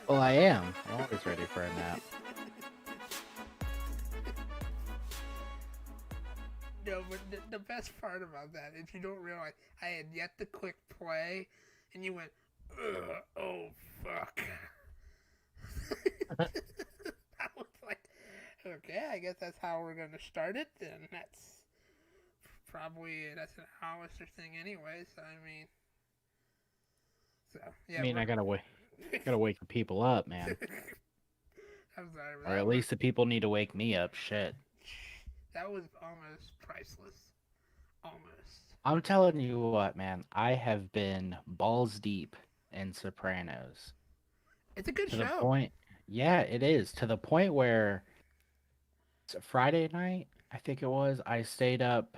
Well, I am. I'm always ready for a nap. No, but the best part about that is you don't realize I had yet to click play, and you went, ugh, oh fuck. I was like, okay, I guess that's how we're gonna start it. Then that's an Hollister thing, anyway. So I mean, so I yeah, mean, I gotta wake the people up, man. I'm sorry, but Or at least the people need to wake me up. Shit. that was almost priceless. Almost. I'm telling you what, man. I have been balls deep in Sopranos It's a good to the show. point. Yeah, it is to the point where Friday night, I think it was, I stayed up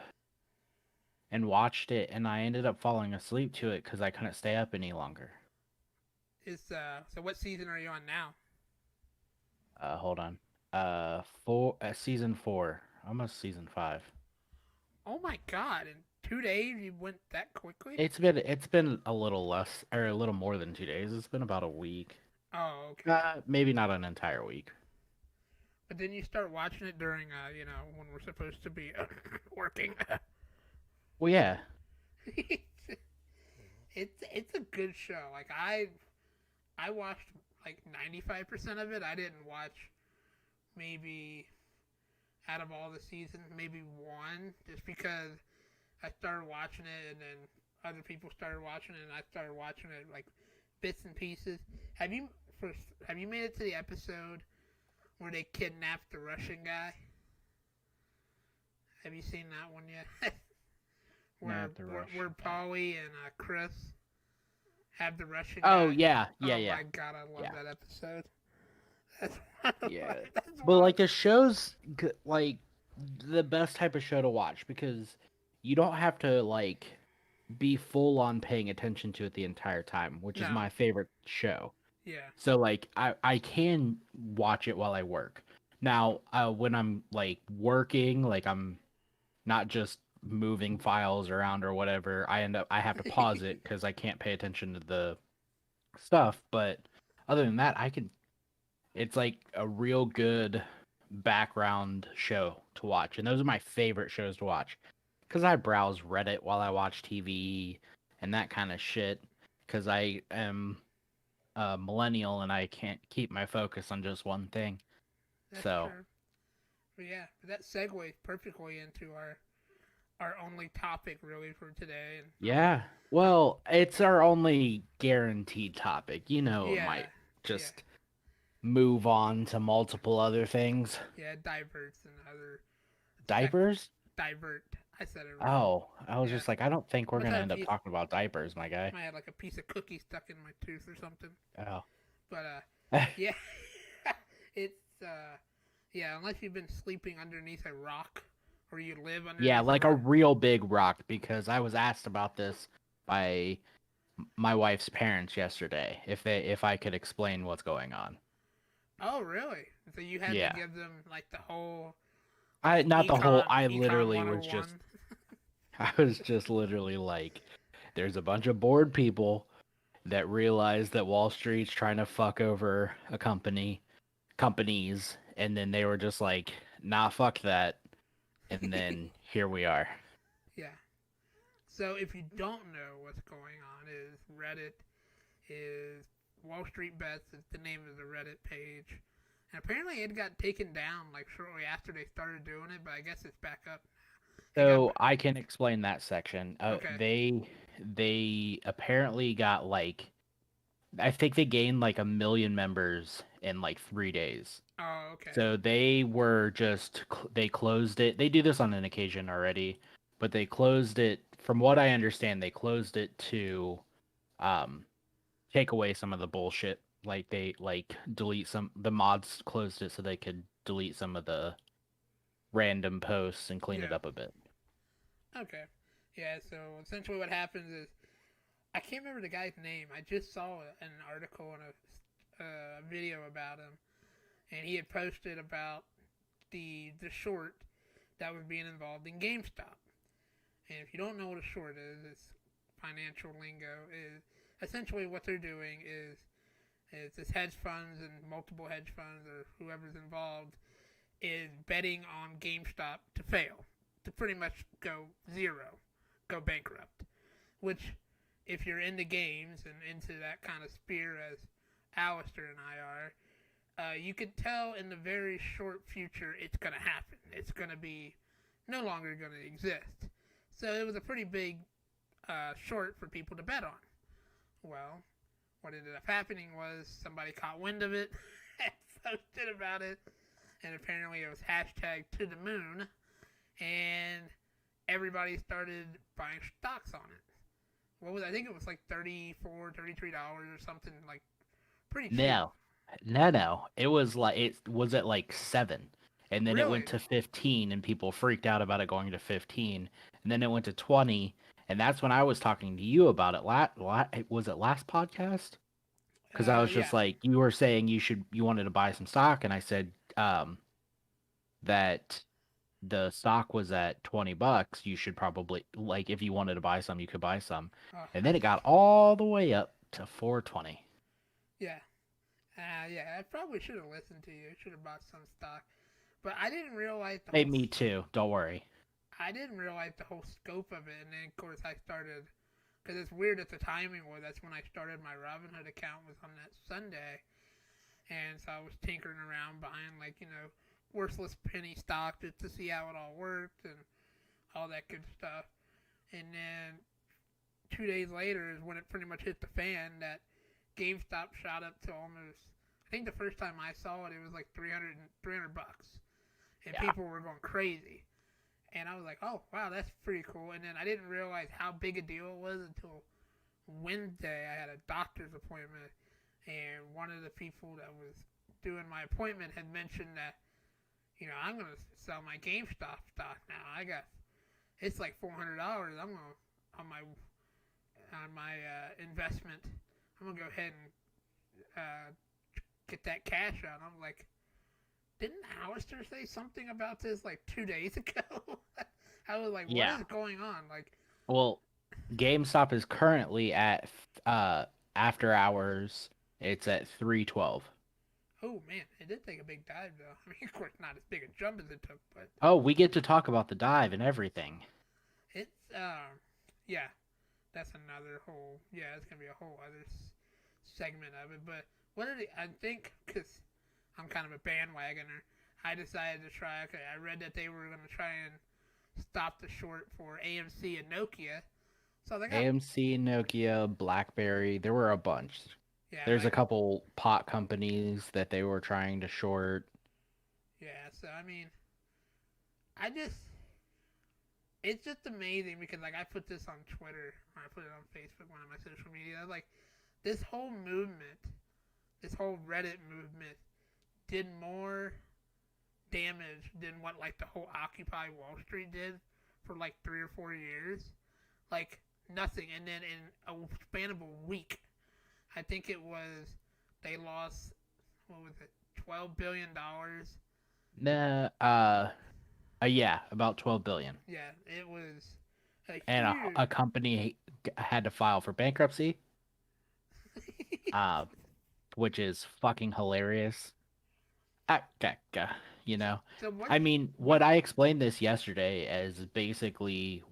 and watched it, and I ended up falling asleep to it because I couldn't stay up any longer. So what season are you on now? Hold on. Season 4, almost season 5. Oh my god! In 2 days, you went that quickly? It's been a little less or a little more than 2 days. It's been about a week. Oh, okay. Maybe not an entire week. But then you start watching it during, when we're supposed to be working. Well, yeah. It's a good show. Like I watched like 95% of it. I didn't watch maybe out of all the seasons maybe one, just because I started watching it and then other people started watching it and I started watching it like bits and pieces. Have you first have you made it to the episode where they kidnapped the Russian guy? Have you seen that one yet? where Not the where Russian guy. Polly and Chris have the Russian Oh guy. yeah, yeah, Oh yeah, my god, I love yeah, that episode. That's one of my, yeah. that's But one of like the show's like the best type of show to watch because you don't have to like be full on paying attention to it the entire time, which is no, my favorite show. yeah, So like I can watch it while I work. Now, when I'm like working, like I'm not just moving files around or whatever, I have to pause it because I can't pay attention to the stuff. But other than that, I can. It's like a real good background show to watch, and those are my favorite shows to watch because I browse Reddit while I watch TV and that kind of shit. Because I am a millennial and I can't keep my focus on just one thing. that's So true. But yeah, that segues perfectly into our only topic really for today, and yeah, I'm well, it's our only guaranteed topic. It yeah, might yeah, just move on to multiple other things. yeah, diverts and other sec Diapers? divert. I said it wrong. Oh, I was Yeah, just like, I don't think we're must gonna have a end up piece. talking about diapers, my guy. I had like a piece of cookie stuck in my tooth or something. Oh. But yeah, it's yeah. Unless you've been sleeping underneath a rock, or you live Yeah, underneath a like a rock. real big rock because I was asked about this by my wife's parents yesterday if I could explain what's going on. Oh, really? So you had to Yeah. give them like the whole I not the whole econ I econ literally was just 101. I was just literally like there's a bunch of bored people that realize that Wall Street's trying to fuck over a companies and then they were just like, "Nah, fuck that." And then here we are. Yeah. So if you don't know what's going on, is Reddit is Wall Street Bets is the name of the Reddit page, and apparently it got taken down like shortly after they started doing it, but I guess it's back up. It got So I can explain that section. okay. They apparently got like I think they gained like 1 million members in like 3 days. Oh, okay. So they were they closed it. They do this on an occasion already, but they closed it. From what I understand, they closed it to um take away some of the bullshit. Like they like delete some the mods closed it so they could delete some of the random posts and clean it Yeah. up a bit. Okay. Yeah. So essentially, what happens is I can't remember the guy's name. I just saw an article and a video about him, and he had posted about the short that was being involved in GameStop. And if you don't know what a short is, it's financial lingo. Is essentially what they're doing is It's this hedge funds and multiple hedge funds or whoever's involved is betting on GameStop to fail, to pretty much go zero, go bankrupt. Which, if you're into games and into that kind of sphere as Alistair and I are, you could tell in the very short future it's going to happen. It's going to be no longer going to exist. So it was a pretty big short for people to bet on. Well, what ended up happening was somebody caught wind of it and posted about it, and apparently it was hashtag to the moon, and everybody started buying stocks on it. What was I think it was like $34, $33 or something, like pretty cheap. No. It was at like 7. And then it Really? went to 15 and people freaked out about it going to 15. And then it went to 20. And that's when I was talking to you about it. Was it last podcast? Because I was Yeah. just like, you were saying you wanted to buy some stock. And I said that the stock was at $20. You should probably, like, if you wanted to buy some, you could buy some. And then it got all the way up to 420. Yeah. Yeah, I probably should have listened to you. I should have bought some stock. But I didn't realize Hey, me too. Don't worry. I didn't realize the whole scope of it. And then, of course, I started... Because it's weird that the timing was. That's when I started my Robinhood account was on that Sunday. And so I was tinkering around buying, like, worthless penny stock just to see how it all worked and all that good stuff. And then 2 days later is when it pretty much hit the fan that GameStop shot up to almost, I think the first time I saw it, it was like $300. And people were going crazy. And I was like, oh, wow, that's pretty cool. And then I didn't realize how big a deal it was until Wednesday. I had a doctor's appointment. And one of the people that was doing my appointment had mentioned that, I'm going to sell my GameStop stock now. It's like $400. I'm going to, on my investment, I'm going to go ahead and get that cash out. And I'm like, didn't Alistair say something about this like 2 days ago? I was like, what is going on? Like, well, GameStop is currently at after hours. It's at 312. Oh man, it did take a big dive though. I mean, of course, not as big a jump as it took, but oh, we get to talk about the dive and everything. It's yeah, that's another whole it's gonna be a whole other segment of it. But I think because I'm kind of a bandwagoner, I decided to try. Okay, I read that they were gonna try and stop the short for AMC and Nokia. So they got AMC, Nokia, BlackBerry. There were a bunch. Yeah, there's a couple pot companies that they were trying to short. Yeah, so I mean, it's just amazing because like I put this on Twitter, or I put it on Facebook, one of my social media. I was like, this whole movement, this whole Reddit movement, did more damage than what like the whole Occupy Wall Street did for like 3 or 4 years. Like nothing, and then in a span of a week, I think it was they lost $12 billion. Yeah, about 12 billion. Yeah, it was. And a company had to file for bankruptcy, which is fucking hilarious. I mean, what I explained this yesterday as basically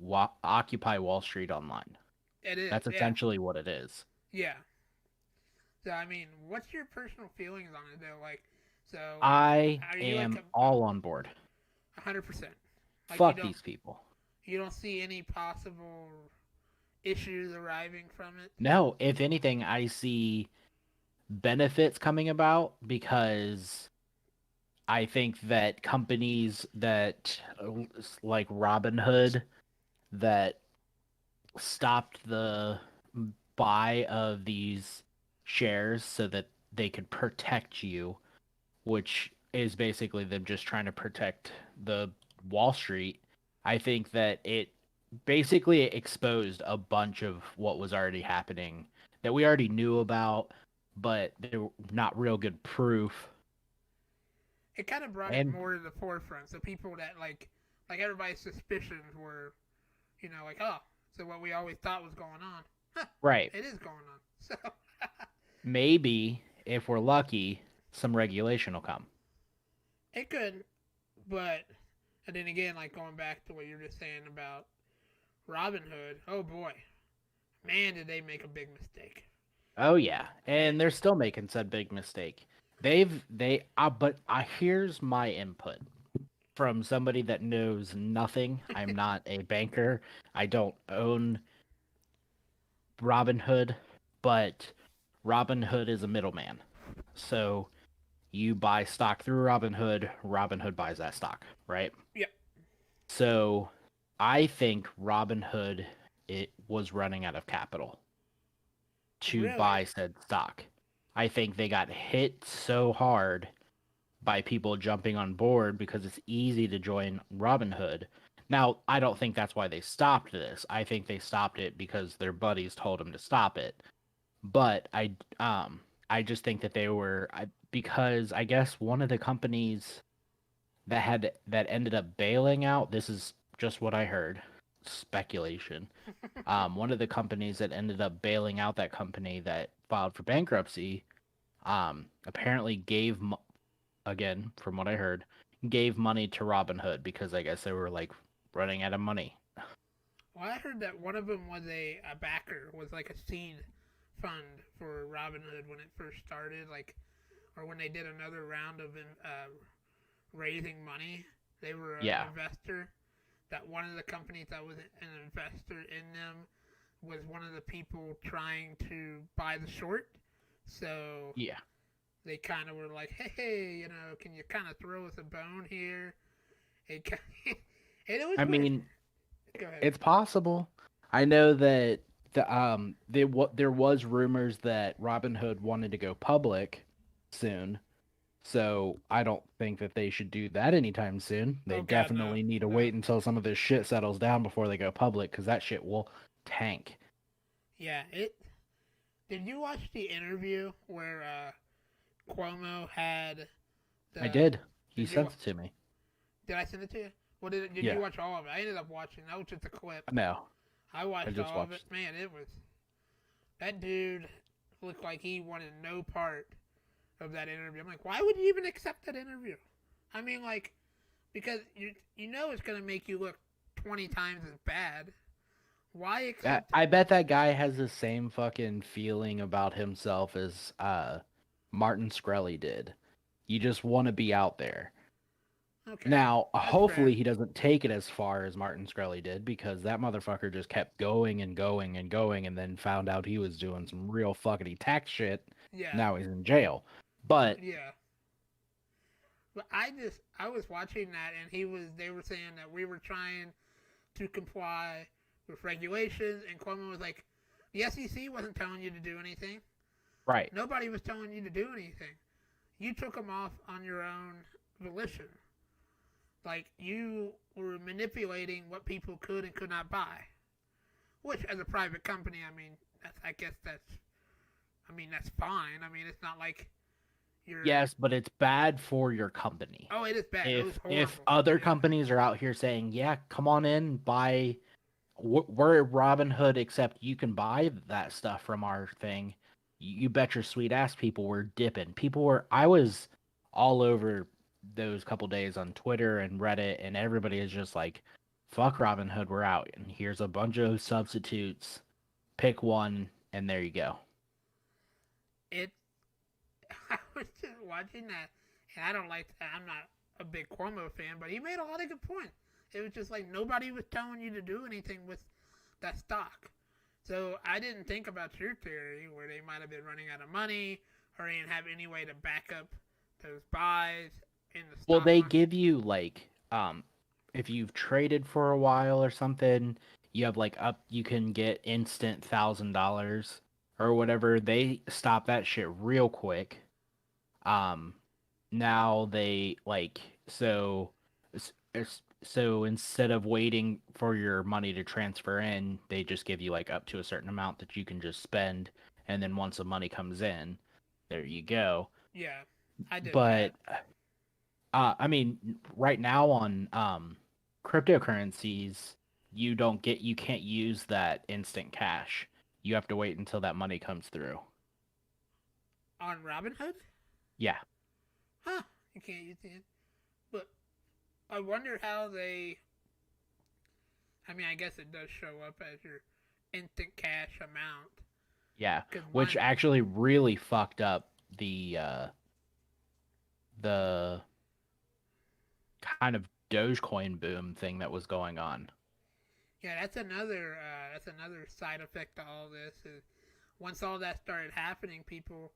Occupy Wall Street online. It is. That's essentially what it is. Yeah. So I mean, what's your personal feelings on it though? Like, so I am all on board. 100%. Fuck these people. You don't see any possible issues arriving from it? No, if anything, I see benefits coming about because I think that companies that like Robinhood that stopped the buy of these shares so that they could protect you, which is basically them just trying to protect the Wall Street. I think that it basically exposed a bunch of what was already happening that we already knew about, but they're not real good proof. It kind of brought it more to the forefront. So people that like everybody's suspicions were, like, oh, so what we always thought was going on, right? It is going on. So maybe if we're lucky, some regulation will come. It could, but and then again, like going back to what you were just saying about Robin Hood. Oh boy, man, did they make a big mistake. Oh yeah, It, and they're still making said big mistake. But here's my input from somebody that knows nothing. I'm not a banker. I don't own Robinhood, but Robinhood is a middleman. So you buy stock through Robinhood, Robinhood buys that stock, right? yeah, So I think Robinhood it was running out of capital to really. buy said stock. I think they got hit so hard by people jumping on board because it's easy to join Robinhood. Now, I don't think that's why they stopped this. I think they stopped it because their buddies told them to stop it. But I just think that because I guess one of the companies that ended up bailing out, this is just what I heard, speculation. One of the companies that ended up bailing out that company that filed for bankruptcy, apparently again, from what I heard, gave money to Robinhood because I guess they were like running out of money. Well, I heard that one of them was a backer, was like a seed fund for Robin Hood when it first started, like, or when they did another round of raising money. They were an Yeah, investor. That one of the companies that was an investor in them was one of the people trying to buy the short. So yeah. they kind of were like, hey, can you kind of throw us a bone here? It, and it was I weird. mean, Go ahead. it's possible. I know that there was rumors that Robinhood wanted to go public soon. So I don't think that they should do that anytime soon. They Oh God, no, definitely need to no. wait until some of this shit settles down before they go public because that shit will tank. Yeah, it. Did you watch the interview where Cuomo had I the? did. He Did you? sent it to me. Did I send it to you? Well, did you Yeah. watch all of it? I ended up watching. That was just a clip. No, I I watched just all of it. watched. Man, it was that dude looked like he wanted no part of that interview. I'm like, why would you even accept that interview? I mean, like, because you know it's gonna make you look 20 times as bad. Why accept it? I bet that guy has the same fucking feeling about himself as Martin Shkreli did. You just want to be out there. Okay, Now, that's fair. hopefully he doesn't take it as far as Martin Shkreli did because that motherfucker just kept going and going and going and then found out he was doing some real fuckity tax shit. Yeah, Now he's in jail. But yeah. But I was watching that and they were saying that we were trying to comply with regulations and Cuomo was like, the SEC wasn't telling you to do anything. right. Nobody was telling you to do anything. You took them off on your own volition. Like you were manipulating what people could and could not buy. Which, as a private company, I mean, I guess that's fine. I mean, it's not like you're. Yes, but it's bad for your company. Oh, it is bad. It was If horrible. other Yeah. companies are out here saying, "Yeah, come on in, buy we're Robinhood, except you can buy that stuff from our thing." You bet your sweet ass people were dipping. I was all over those couple days on Twitter and Reddit, and everybody is just like, fuck Robinhood, we're out. And here's a bunch of substitutes. Pick one, and there you go. It. I was just watching that, and I don't like that. I'm not a big Cuomo fan, but he made a lot of good points. It was just like nobody was telling you to do anything with that stock. So I didn't think about your theory where they might have been running out of money or they didn't have any way to back up those buys in the Well, stock they market. give you if you've traded for a while or something, you have you can get instant $1,000 or whatever. They stop that shit real quick. Um, Now they so instead of waiting for your money to transfer in, they just give you like up to a certain amount that you can just spend, and then once the money comes in, there you go. Yeah, I did that. But I mean, right now on cryptocurrencies, you can't use that instant cash. You have to wait until that money comes through. On Robinhood? Yeah. Huh? You can't use the. But I wonder how they. I mean, I guess it does show up as your instant cash amount. Yeah, Cause which mine. actually really fucked up the kind of Dogecoin boom thing that was going on. Yeah, that's another. That's another side effect to all this. Is once all that started happening, people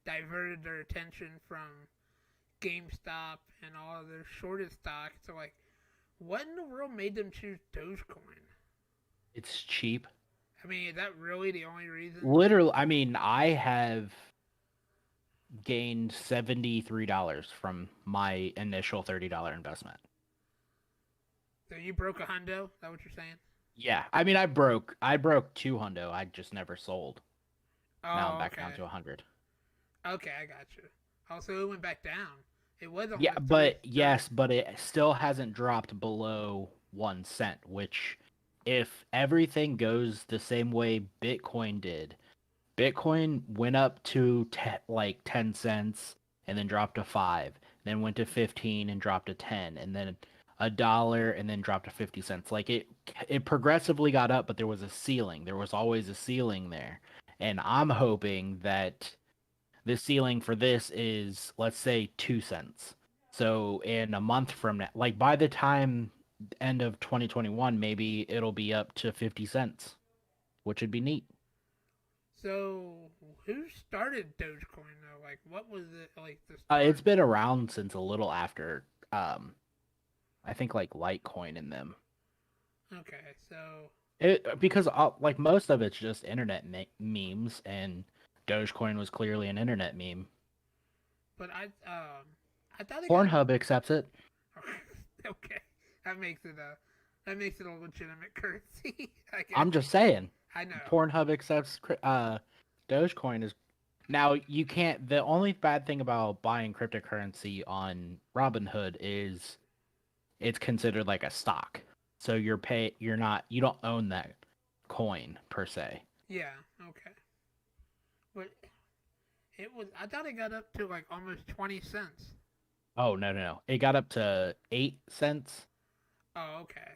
diverted their attention from GameStop and all of their shorted stocks. So like, what in the world made them choose Dogecoin? It's cheap. I mean, is that really the only reason? Literally, I mean, I have gained $73 from my initial $30 investment. So you broke a hundo? Is that what you're saying? Yeah, I mean, I broke 200. I just never sold. Now I'm Oh, back down okay. to 100. Okay, I got you. Also, it went back down. It was on Yeah, the but three. yes, but it still hasn't dropped below 1 cent, which if everything goes the same way Bitcoin did, Bitcoin went up to like 10 cents and then dropped to 5, then went to 15 and dropped to 10, and then a dollar and then dropped to 50 cents. Like it progressively got up, but there was a ceiling. There was always a ceiling there. And I'm hoping that the ceiling for this is, let's say, 2 cents. So in a month from now, like by the time end of 2021, maybe it'll be up to 50 cents, which would be neat. So, who started Dogecoin though? Like, what was it like the It's start? been around since a little after, I think like Litecoin in them. Okay, so Because like most of it's just internet memes, and Dogecoin was clearly an internet meme. but I thought it got Pornhub accepts it. okay. That makes it a that makes it a legitimate currency. I guess. I'm just saying. I know. Pornhub accepts Dogecoin is now you can't. The only bad thing about buying cryptocurrency on Robinhood is it's considered like a stock. So you don't own that coin per se. Yeah. Okay. But it was. I thought it got up to like almost 20 cents. Oh, no, no, no. It got up to 8 cents, Oh, okay.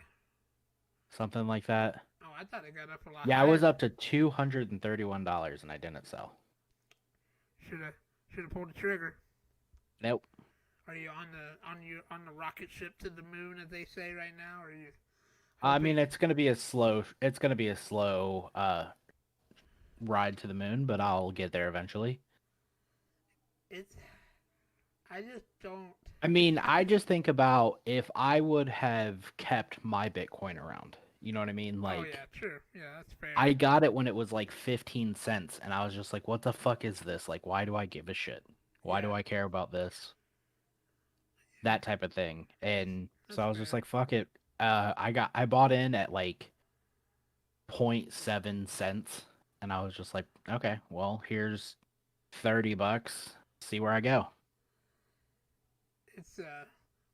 something like that. Oh, I thought it got up a lot Yeah, I higher was than. up to $231 and I didn't sell. Should have pulled the trigger. Nope. Are you on the rocket ship to the moon, as they say right now? Or are you I hoping? mean, it's gonna be a slow ride to the moon, but I'll get there eventually. It's. I just don't. I mean, I just think about if I would have kept my Bitcoin around. You know what I mean? Oh Like, yeah, true. Yeah, that's fair. I got it when it was like 15 cents, and I was just like, what the fuck is this? Like, why do I give a shit? Why do Yeah, I care about this? That type of thing. that's And so that's I was just fair. like, fuck it. I bought in at like .7 cents, and I was just like, okay, well, here's $30. See where I go. It's I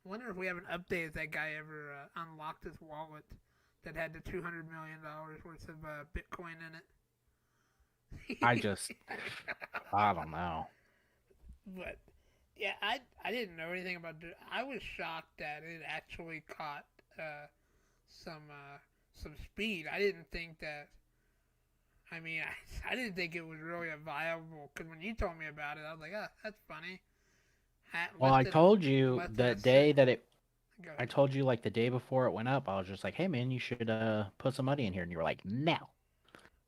wonder if we have an update. If that guy ever unlocked his wallet that had the $200 million worth of Bitcoin I in just, it. I don't know. But yeah, I didn't know anything about it. I was shocked that it actually caught some some speed. I didn't think that. I mean, I didn't think it was really a viable. Because when you told me about it, I was like, oh, that's funny. Well, I told you Left it the a sit. day that it, Go I ahead. told you like the day before it went up, I was just like, hey man, you should put some money in here, and you were like, no.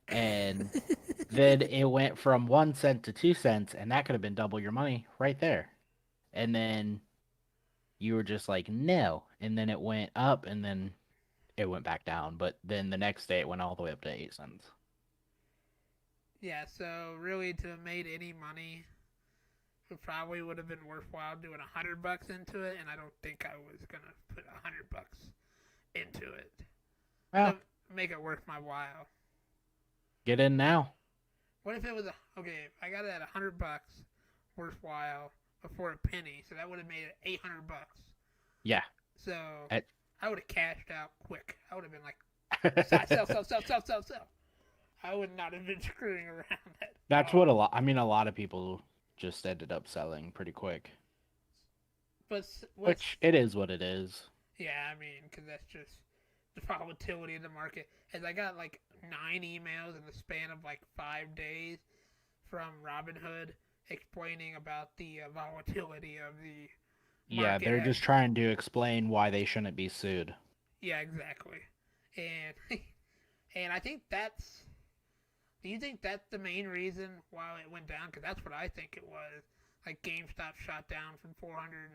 And then it went from 1 cent to 2 cents, and that could have been double your money right there. And then you were just like, no. And then it went up, and then it went back down. But then the next day, it went all the way up to 8 cents. Yeah, so really to have made any money, it probably would have been worthwhile doing $100 into it, and I don't think I was gonna put $100 into it Well, to make it worth my while. get in now. What if it was okay? If I got it at $100 worthwhile before a penny, so that would have made it $800. Yeah. So At- I would have cashed out quick. I would have been like, sell, sell, sell, sell, sell, sell, sell. I would not have been screwing around at That's what all. a lot. I mean, a lot of people just ended up selling pretty quick. But what's Which it is what it is. yeah, I mean, because that's just the volatility of the market. As I got like 9 emails in the span of like 5 days from Robinhood explaining about the volatility of the Yeah, market. they're just trying to explain why they shouldn't be sued. Yeah, exactly. And and I think that's. Do you think that's the main reason why it went down? Because that's what I think it was. Like GameStop shot down from 420.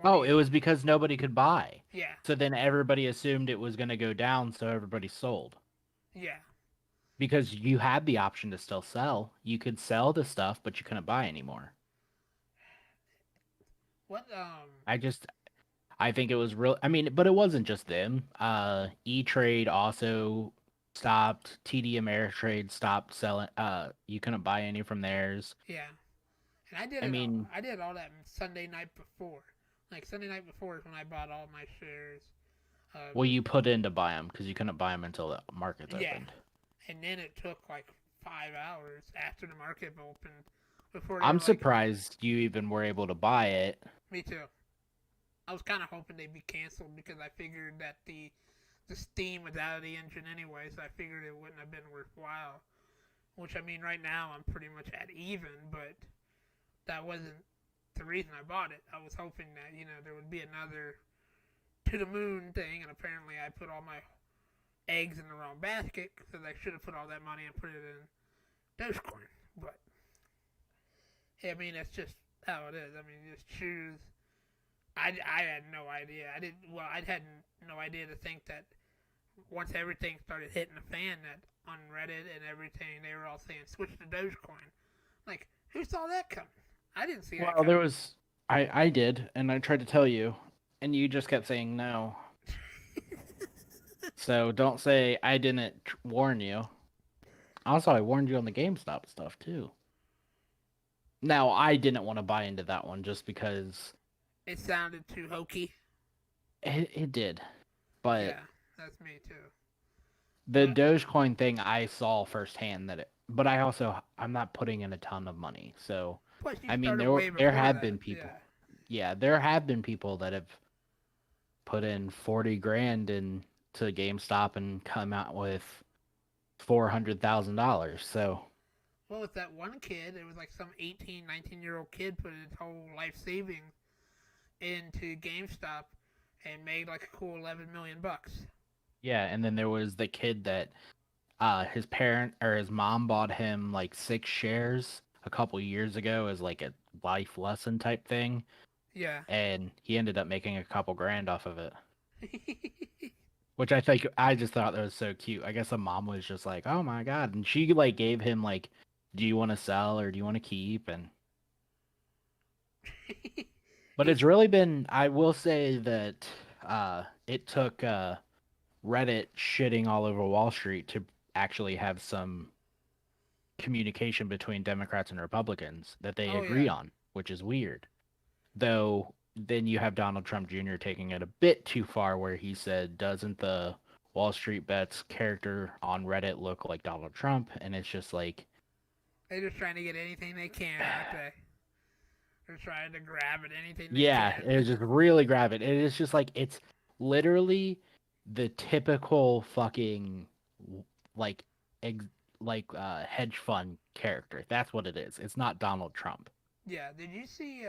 Oh, it was because nobody could buy. Yeah, So then everybody assumed it was going to go down, so everybody sold. yeah. Because you had the option to still sell. You could sell the stuff, but you couldn't buy anymore. What I just I think it was real. I mean, but it wasn't just them. E Trade also stopped. TD Ameritrade stopped selling. You couldn't buy any from theirs. yeah. And I did I it all. mean, I did all that Sunday night before. Like Sunday night before is when I bought all my shares. well, you put in to buy them because you couldn't buy them until the markets Yeah, opened. and then it took like 5 hours after the market opened before they I'm were like, surprised you even were able to buy it. "Me too." I was kind of hoping they'd be canceled because I figured that the Steam was out of the engine anyway, so I figured it wouldn't have been worthwhile. Which I mean, right now I'm pretty much at even, but that wasn't the reason I bought it. I was hoping that there would be another to the moon thing, and apparently I put all my eggs in the wrong basket because I should have put all that money and put it in Dogecoin. But I mean, that's just how it is. I mean, you just choose. I had no idea. I didn't. Well, I had no idea to think that once everything started hitting the fan, that on Reddit and everything, they were all saying switch to Dogecoin. Like, who saw that coming? I didn't see that Well, coming. there was. I did, and I tried to tell you, and you just kept saying no. So don't say I didn't warn you. Also, I warned you on the GameStop stuff too. Now, I didn't want to buy into that one just because It sounded too hokey. it did. But Yeah, that's me too. the But Dogecoin thing, I saw firsthand that it. But I'm not putting in a ton of money. So, plus, you I mean, started way there before have that. been people. Yeah. Yeah, there have been people that have put in 40 grand into GameStop and come out with $400,000. So, Well, with that one kid, it was like some 18, 19-year-old kid put his whole life savings into GameStop and made like a cool 11 million bucks. yeah, and then there was the kid that his parent or his mom bought him like 6 shares a couple years ago as like a life lesson type thing, Yeah. and he ended up making a couple grand off of it. Which I just thought that was so cute. I guess the mom was just like, "Oh my god," and she like gave him like, "Do you want to sell or do you want to keep?" And but He's it's really been. I will say that it took Reddit shitting all over Wall Street to actually have some communication between Democrats and Republicans that they oh agree yeah. on, which is weird. Though then you have Donald Trump Jr. taking it a bit too far, where he said, "Doesn't the Wall Street Bets character on Reddit look like Donald Trump?" And it's just like, They're just trying to get anything they can, aren't they? They're trying to grab at anything they yeah, can. it's just really grab it. It's just like it's literally the typical fucking like ex- hedge fund character. That's what it is. It's not Donald Trump. Yeah. Did you see?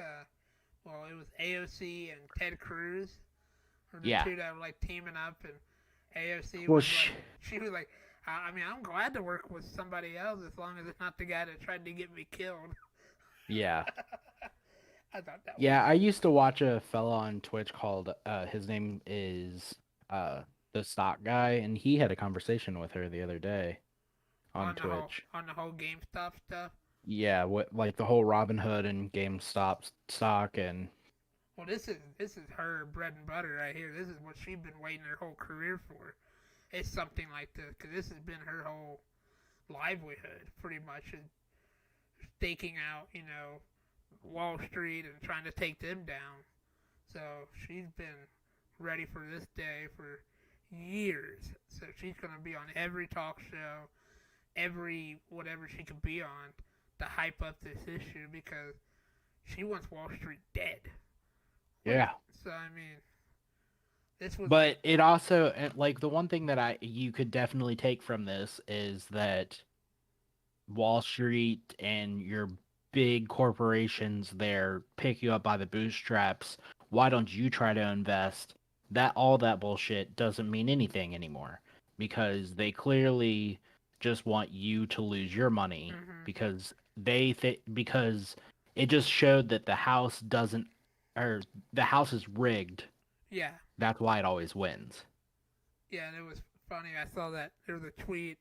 Well, it was AOC and Ted Cruz, or the Yeah. two that were like teaming up, and AOC Well, was like, she was like, I mean, I'm glad to work with somebody else as long as it's not the guy that tried to get me killed. yeah. I thought that was Yeah, I used to watch a fella on Twitch called his name is the stock guy, and he had a conversation with her the other day on Twitch. on the whole GameStop stuff. Yeah, what like the whole Robin Hood and GameStop stock and Well, this is her bread and butter right here. This is what she's been waiting her whole career for. It's something like this because this has been her whole livelihood, pretty much, is staking out, Wall Street and trying to take them down. So she's been ready for this day for years. So she's gonna be on every talk show, every whatever she could be on, to hype up this issue because she wants Wall Street dead. Like, Yeah. so I mean, this was But it also like the one thing that you could definitely take from this is that Wall Street and your big corporations there pick you up by the bootstraps. Why don't you try to invest? That all that bullshit doesn't mean anything anymore because they clearly just want you to lose your money mm-hmm. because because it just showed that the house doesn't or the house is rigged. Yeah. That's why it always wins. Yeah, and it was funny. I saw that there was a tweet.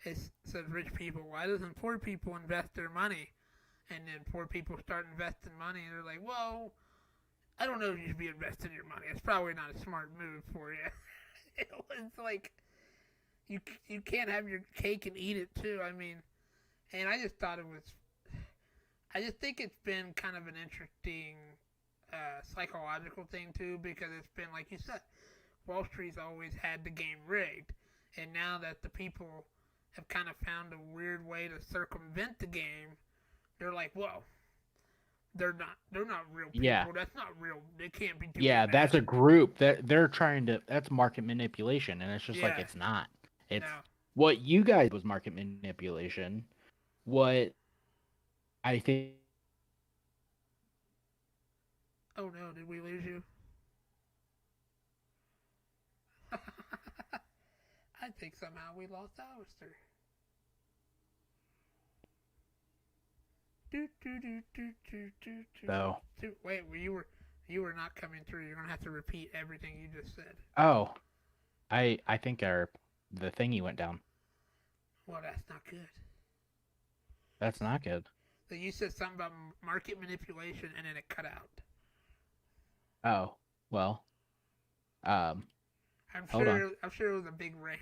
It said, "Rich people, why doesn't poor people invest their money?" And then poor people start investing money, and they're like, "Well, I don't know if you should be investing your money. It's probably not a smart move for you." It was like you can't have your cake and eat it too. I mean, and I just thought it was. I just think it's been kind of an interesting psychological thing too, because it's been like you said, Wall Street's always had the game rigged, and now that the people have kind of found a weird way to circumvent the game, they're like, "Whoa, they're not real people. Yeah. That's not real. They can't be doing Yeah, that." that's a group that they're trying to that's market manipulation and it's just like Yeah, it's not. It's no. what you guys was market manipulation. What I think Oh no, did we lose you? I think somehow we lost Alistair. Do, do, do, do, do, do, so do. Wait, you were not coming through. You're gonna have to repeat everything you just said. oh, I think our the thingy went down. Well, that's not good. That's not good. So you said something about market manipulation, and then it cut out. Oh, well. Um I'm hold on. sure. I'm sure it was a big rant.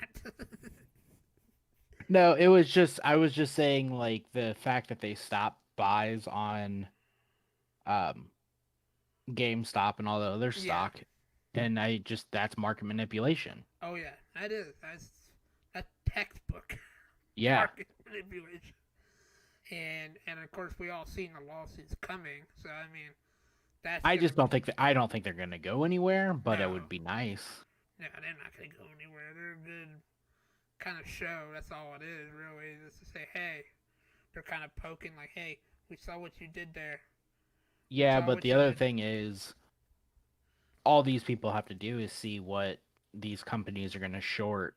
No, it was just I was just saying like the fact that they stopped buys on um GameStop and all the other Yeah. stock and I just that's market manipulation. Oh yeah, that is. That's textbook Yeah. market manipulation. And of course we all seen the lawsuits coming. So I mean, that's I gonna just don't think that I don't think they're gonna go anywhere, but it no, would be nice. no, they're not gonna go anywhere. They're a good kind of show. That's all it is, really. Just to say, hey, they're kind of poking like, hey, we saw what you did there. We Yeah, saw but what the you other did. thing is all these people have to do is see what these companies are gonna short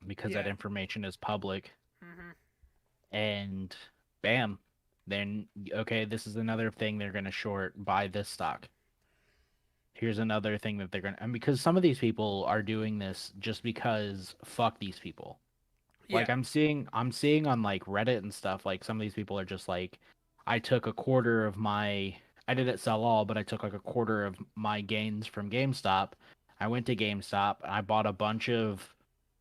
because that Yeah. information is public Mhm. and bam, then okay, this is another thing they're gonna short buy this stock. Here's another thing that they're gonna and because some of these people are doing this just because fuck these people. Yeah. Like I'm seeing on like Reddit and stuff, like some of these people are just like, I took a quarter of my I didn't sell all, but I took like a quarter of my gains from GameStop. I went to GameStop and I bought a bunch of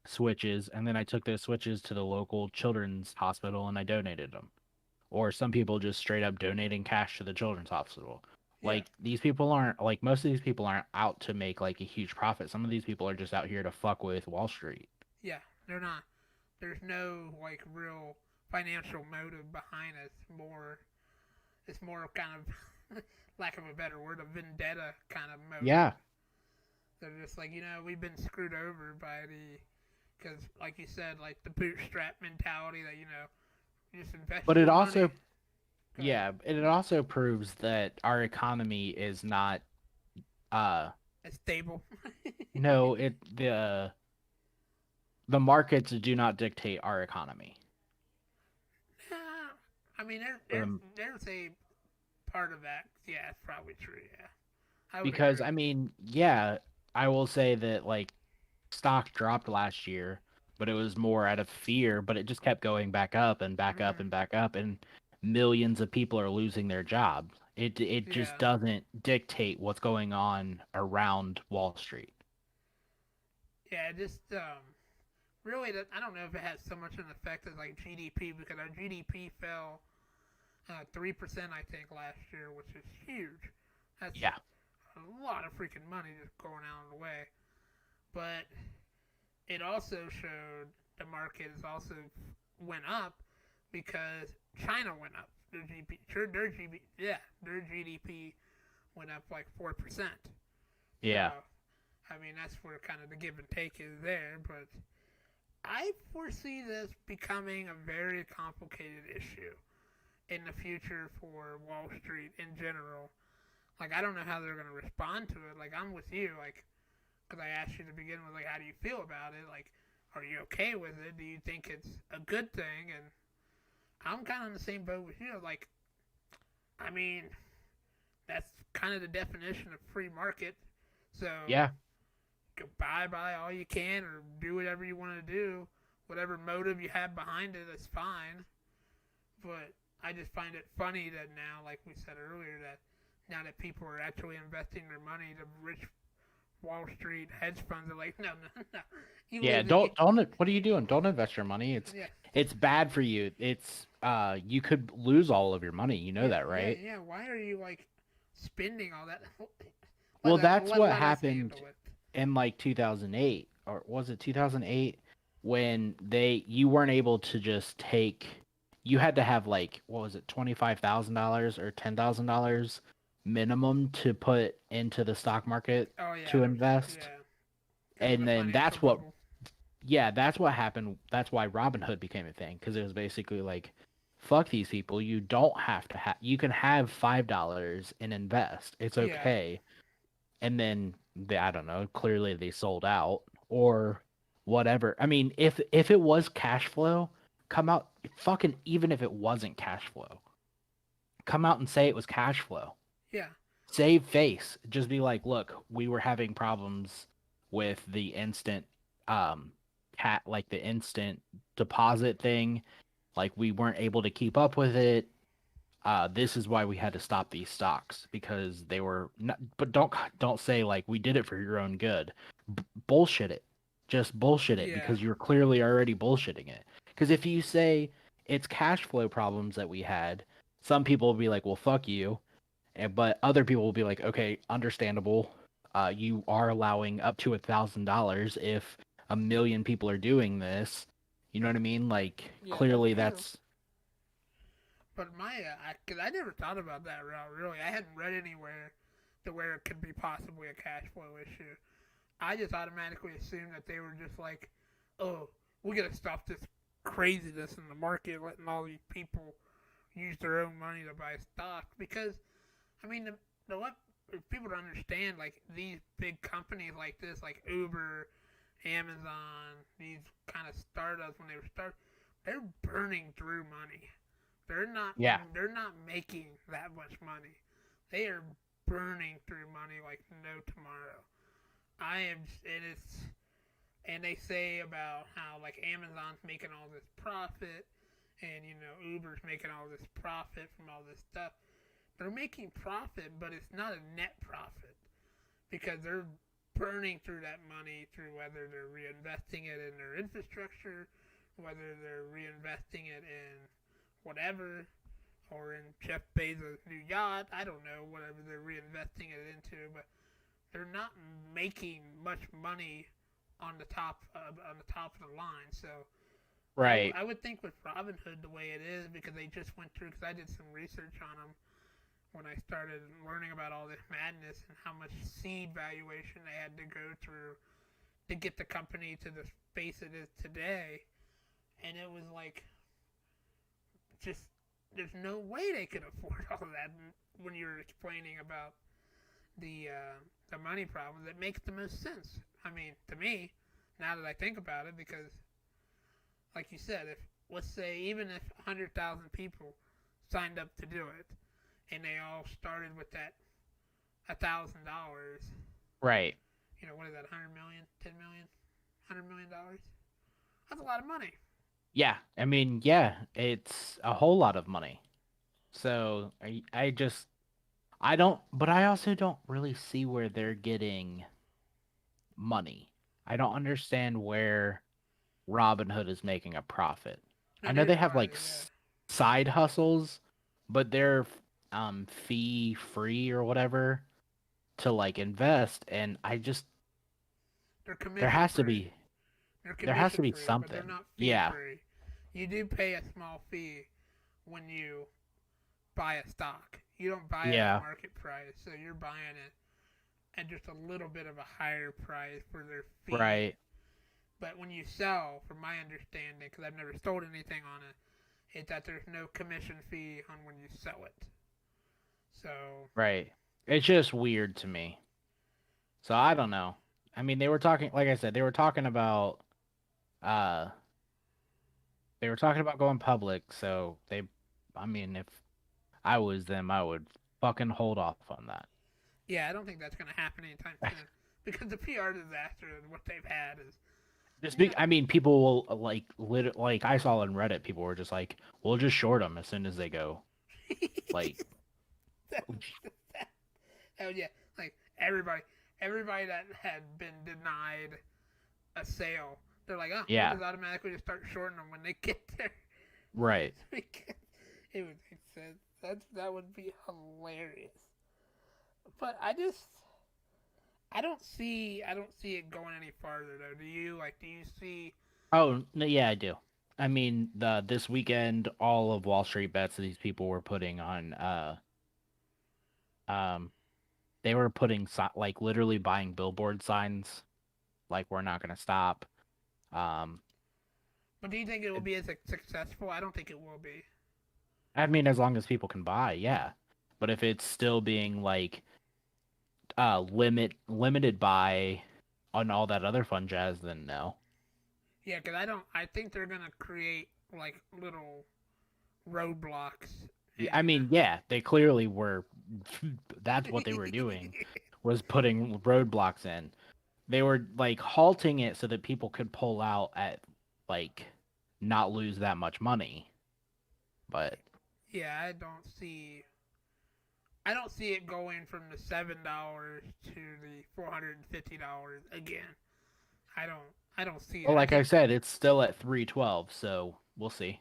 switches and then I took those switches to the local children's hospital and I donated them. Or some people just straight up donating cash to the children's hospital. Yeah. Like these people aren't like most of these people aren't out to make like a huge profit. Some of these people are just out here to fuck with Wall Street. Yeah. They're not. There's no like real financial motive behind it. It's more kind of lack of a better word, a vendetta kind of motive. Yeah, They're just like, we've been screwed over by because like you said, like the bootstrap mentality that you just invest but your it money. also yeah, and it also proves that our economy is not uh It's stable. no, it the markets do not dictate our economy. I mean, Um there's a part of that. Yeah, it's probably true. Yeah, I would because agree. I mean, yeah, I will say that like stock dropped last year, but it was more out of fear, but it just kept going back up and back up Hmm. and back up and millions of people are losing their jobs. It just Yeah, doesn't dictate what's going on around Wall Street. yeah. Just really, I don't know if it has so much an effect as like GDP because our GDP fell 3% I think last year, which is huge. That's Yeah. a lot of freaking money just going out of the way. But it also showed the market has also went up because China went up. Their GDP went up like 4%. So, Yeah. I mean, that's where kind of the give and take is there. But I foresee this becoming a very complicated issue in the future for Wall Street in general. Like, I don't know how they're going to respond to it. Like, I'm with you. Like, because I asked you to begin with, like, how do you feel about it? Like, are you okay with it? Do you think it's a good thing? And I'm kind of on the same boat with you. Like, I mean, that's kind of the definition of free market. So Yeah. go buy all you can or do whatever you want to do. Whatever motive you have behind it is fine. But I just find it funny that now, like we said earlier, that now that people are actually investing their money, the rich Wall Street hedge funds are like, no, no, no. You Yeah, lose it. don't what are you doing? Don't invest your money. Yeah, It's bad for you. It's you could lose all of your money. You know yeah, that, yeah, right? yeah. Why are you like spending all that? Well, that's what Let us happened handle it. in like 2008, or was it 2008, when you weren't able to just take, you had to have like, what was it, $25,000 or $10,000 minimum to put into the stock market Oh yeah, to invest. yeah, because of And the then financial that's what, bubble. yeah, that's what happened. That's why Robinhood became a thing, because it was basically like, fuck these people. You don't have to have, you can have $5 and invest. It's Yeah, okay. And then I don't know, clearly they sold out or whatever. I mean, if it was cash flow, come out, fucking, even if it wasn't cash flow, come out and say it was cash flow. yeah, Save face. Just be like, look, we were having problems with the instant like the instant deposit thing. Like we weren't able to keep up with it. This is why we had to stop these stocks because they were not, but don't say like we did it for your own good. Bullshit it. Just bullshit it yeah, because you're clearly already bullshitting it. Because if you say it's cash flow problems that we had, some people will be like, "Well, fuck you," but other people will be like, "Okay, understandable. You are allowing up to $1,000 if a million people are doing this." You know what I mean? Like yeah. That's clearly true. that's But cause I never thought about that route really. I hadn't read anywhere to where it could be possibly a cash flow issue. I just automatically assumed that they were just like, oh, we gotta stop this craziness in the market, letting all these people use their own money to buy stock. Because, I mean, the what people don't understand, like these big companies like this, like Uber, Amazon, these kind of startups when they were they're burning through money. They're not yeah. they're not making that much money. They are burning through money like no tomorrow. I am, and it's, and they say about how like Amazon's making all this profit, and you know Uber's making all this profit from all this stuff. They're making profit, but it's not a net profit because they're burning through that money through whether they're reinvesting it in their infrastructure, whether they're reinvesting it in whatever, or in Jeff Bezos' new yacht. I don't know, whatever they're reinvesting it into, but they're not making much money on the top of the line. So Right. I would think with Robinhood the way it is because they just went through because I did some research on them when I started learning about all this madness and how much seed valuation they had to go through to get the company to the space it is today. And it was like, just, there's no way they could afford all of that when you're explaining about the money problem. That makes the most sense. I mean, to me, now that I think about it, because like you said, if let's say even if 100,000 people signed up to do it, and they all started with that $1,000, Right. you know what is that? 100 million, 10 million, $100 million. That's a lot of money. Yeah, I mean, yeah, it's a whole lot of money. So I just, I don't, but I also don't really see where they're getting money. I don't understand where Robinhood is making a profit. No, I know they neither do have I. like Yeah, side hustles, but they're fee free or whatever to like invest, and I just, they're there commission has to free. be They're there has to commission be free, but they're something. not fee Yeah. free. You do pay a small fee when you buy a stock. You don't buy it at Yeah, market price, so you're buying it at just a little bit of a higher price for their fee. right, But when you sell, from my understanding, because I've never sold anything on it, is that there's no commission fee on when you sell it. So right. It's just weird to me. So I don't know. I mean, they were talking, like I said, uh, they were talking about going public. So I mean, if I was them, I would fucking hold off on that. yeah, I don't think that's going to happen anytime soon because the PR disaster and what they've had is Just you're not. I mean, people will like I saw on Reddit, people were just like, "We'll just short them as soon as they go." Like, that, that, oh yeah, like everybody that had been denied a sale, they're like, oh, we'll yeah, just automatically just start shorting them when they get there. right. It would make sense. That would be hilarious. But I don't see it going any farther though. Do you? Like, do you see? Oh, no, yeah, I do. I mean, the this weekend, all of Wall Street bets these people were putting on, um, they were putting like literally buying billboard signs, like we're not gonna stop. Um, But do you think it will it- be as successful? I don't think it will be. I mean, as long as people can buy, yeah. But if it's still being like limited by on all that other fun jazz, then no. Yeah, because I don't. I think they're gonna create like little roadblocks I and. mean, yeah, they clearly were. That's what they were doing, was putting roadblocks in. They were like halting it so that people could pull out at like not lose that much money. But Yeah, I don't see it going from the $7 to the $450 again. I don't. I don't see it. well, I like I think. said, it's still at 312, so we'll see.